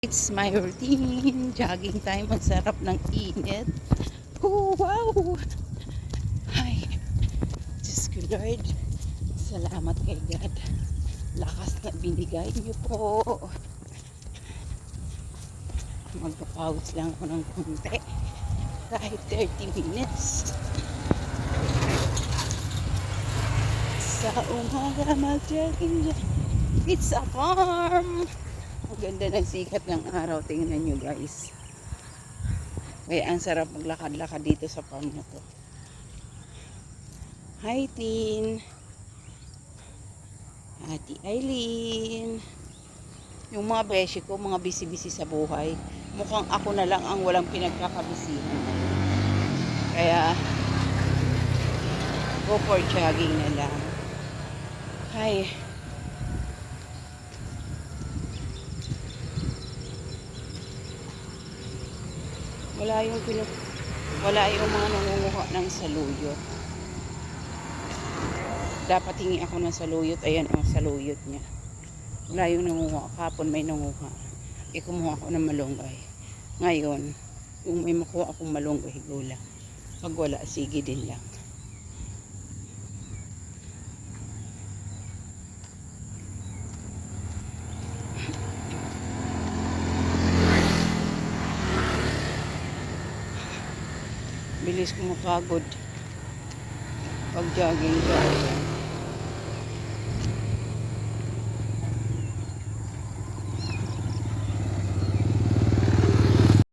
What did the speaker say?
It's my routine. Jogging time. Ang sarap ng init. Oh, wow! Ay, Diyos ko Lord. Salamat kay God. Lakas na binigay niyo po. Magpapawis lang ako ng konti. Kahit 30 minutes. Sa umaga mag-jogging. It's a farm. Ang ganda ng sikat ng araw. Tingnan nyo guys. Kaya ang sarap maglakad-lakad dito sa farm na to. Hi Tin. Ate Eileen. Yung mga beshi ko, mga busy-busy sa buhay. Mukhang ako na lang ang walang pinagkakabisihan. Kaya go for jogging na lang. Hi. Wala yung mga nangunguha ng saluyot. Dapat hingi ako ng saluyot. Ayan ang saluyot niya. Wala yung nangunguha. Kapon may nangunguha. Kumuha ako ng malunggay. Ngayon, yung may makuha akong malunggay, gula. Pag wala, sige din lang. Bilis ko mapagod pag jogging.